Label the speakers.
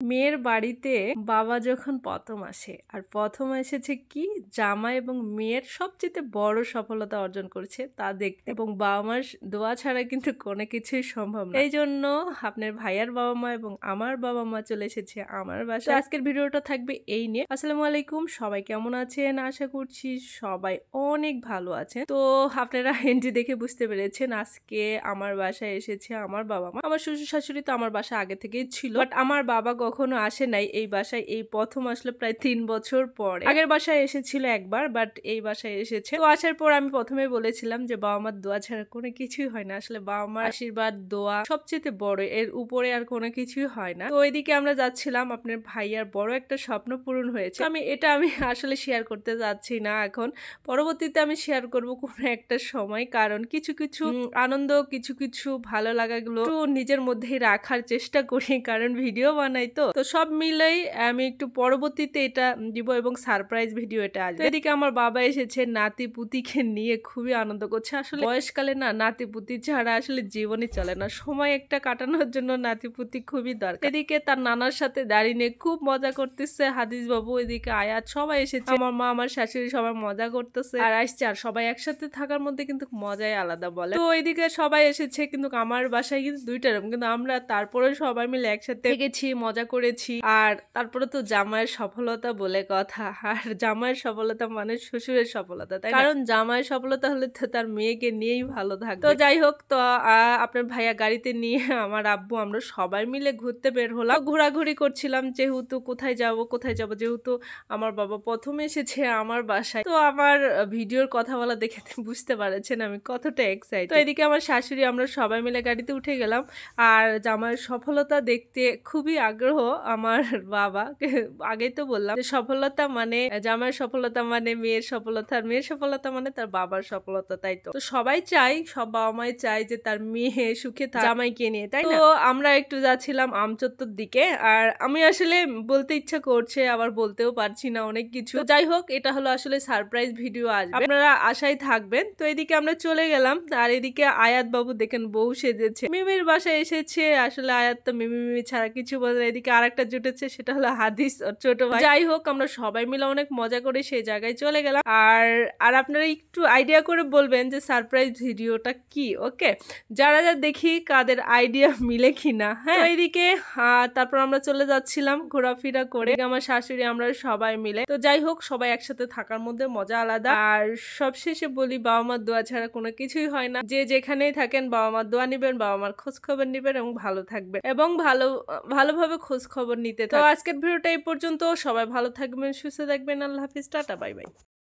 Speaker 1: মেয়ের বাড়িতে বাবা যখন প্রথম আসে আর প্রথম এসেছে কি জামাই এবং মেয়ের সবচেয়ে বড় সফলতা অর্জন করেছে তা দেখতে এবং বাবা মার দোয়া ছাড়া কিন্তু কোনো কিছুই সম্ভব না। এই জন্য আপনার ভাইয়ার বাবা মা এবং আমার বাবা মা চলে এসেছে আমার বাসায়। আজকের ভিডিওটা থাকবে এই নিয়ে। আসসালামু আলাইকুম, সবাই কেমন আছেন? আশা করছি সবাই অনেক ভালো আছেন। তো আপনারা এন্ট্রি দেখে বুঝতে পেরেছেন আজকে আমার বাসায় এসেছে আমার বাবা মা। আমার শ্বশুর শাশুড়ি তো আমার বাসায় আগে থেকেই ছিল, বাট আমার বাবা কখনো আসে নাই এই বাসায়, এই প্রথম আসলে প্রায় 3 বছর পরে। আগের বাসায় এসেছিল একবার, বাট এই বাসায় এসেছে। তো আসার পর আমি প্রথমে বলেছিলাম যে বাবা মার দোয়া ছাড়া কোনো কিছুই হয় না, আসলে বাবা মার আশীর্বাদ দোয়া সবচেয়ে বড়, এর উপরে আর কোনো কিছুই হয় না। তো ওইদিকে আমরা যাচ্ছিলাম, আপনার ভাইয়ার বড় একটা স্বপ্ন পূরণ হয়েছে। আমি আসলে শেয়ার করতে যাচ্ছি না এখন, পরবর্তীতে আমি শেয়ার করব কোনো একটা সময়, কারণ কিছু কিছু আনন্দ কিছু কিছু ভালো লাগাগুলো একটু নিজের মধ্যেই রাখার চেষ্টা করি, কারণ ভিডিও বানাই তো সব মিলেই আমি একটু পরবর্তীতে এটা দিব এবং সারপ্রাইজ ভিডিও এটা আসবে। এদিকে আমার বাবা এসেছে নাতি পুতিকে নিয়ে, খুবই আনন্দ করছে। আসলে বয়সকালে না নাতি পুতি ছাড়া আসলে জীবনই চলে না, সময় একটা কাটানোর জন্য নাতি পুতি খুবই দরকার। এদিকে তার নানার সাথে দাঁড়িয়ে নিয়ে খুব মজা করতেছে হাদিস বাবু, এদিকে আয়াত, সবাই এসেছে, আমার মা আমার শাশুড়ি সবাই মজা করতেছে আর আসছে। আর সবাই একসাথে থাকার মধ্যে কিন্তু মজাই আলাদা বলে। তো এদিকে সবাই এসেছে, কিন্তু আমার বাসায় কিন্তু 2টা রুম, কিন্তু আমরা তারপরে সবাই মিলে একসাথে থেকেছি, মজা করেছি। আর তারপরে তো জামাইয়ের সফলতা বলে কথা, আর জামাইয়ের সফলতা মানে শ্বশুরের সফলতা, তাই কারণ জামাইয়ের সফলতা হলে তো তার মেয়েকে নিয়েই ভালো থাকবে। তো যাই হোক, তো আপনার ভাইয়া গাড়িতে নিয়ে আমার আব্বু আমরা সবাই মিলে ঘুরতে বের হলাম। ঘোরাঘুরি করছিলাম, যেহেতু কোথায় যাব, যেহেতু আমার বাবা প্রথমে এসেছে আমার বাসায়। তো আমার ভিডিওর কথা বলা দেখে বুঝতে পারছেন আমি কতটা এক্সাইটেড। তো এদিকে আমার শাশুড়ি, আমরা সবাই মিলে গাড়িতে উঠে গেলাম। আর জামাইয়ের সফলতা দেখতে খুবই আগ্রহ আমার বাবা। আগেই তো বললাম যে সফলতা মানে জামাইয়ের সফলতা মানে মেয়ের সফলতা, আর মেয়ের সফলতা মানে তার বাবার সফলতা, তাই তো সবাই চাই, সব বাবা মাই চাই যে তার মেয়ে সুখে জামাইকে নিয়ে, তাই না? তো আমরা একটু যাচ্ছিলাম আমচত্বর দিকে, আর আমি আসলে বলতে ইচ্ছা করছে আবার বলতেও পারছি না অনেক কিছু। যাই হোক, এটা হলো আসলে সারপ্রাইজ ভিডিও আসবে, আপনারা আশায় থাকবেন। তো এদিকে আমরা চলে গেলাম, আর এদিকে আয়াত বাবু দেখেন বউ সেজেছে, মিমির বাসায় এসেছে। আসলে আয়াত তো মিমি ছাড়া কিছু বলে। এদিকে আরেকটা জুটেছে, সেটা হলো হাদিস ছোট ভাই। যাই হোক, আমরা সবাই মিলে অনেক মজা করে সেই জায়গায় চলে গেলাম। আর আপনারা একটু আইডিয়া করে বলবেন যে সারপ্রাইজ ভিডিওটা কি, ওকে? যারা দেখি কাদের আইডিয়া মিলে কিনা। হ্যাঁ, এইদিকে তারপর আমরা চলে যাচ্ছিলাম ঘোরাফেরা করে, আমার শাশুড়ি আমরা সবাই মিলে। তো যাই হোক, সবাই একসাথে থাকার মধ্যে মজা আলাদা। আর সবশেষে বলি, বাবা মার দোয়া ছাড়া কোনো কিছুই হয় না। যে যেখানেই থাকেন বাবা মার দোয়া নিবেন, বাবা মার খোঁজ খবর নিবেন এবং ভালো থাকবেন, এবং ভালোভাবে খোঁজ খবর নিতে থাকবেন। তো আজকের ভিডিওটা এই পর্যন্ত, সবাই ভালো থাকবেন, সুস্থ থাকবেন, আল্লাহ হাফিজ, টাটা, বাই বাই।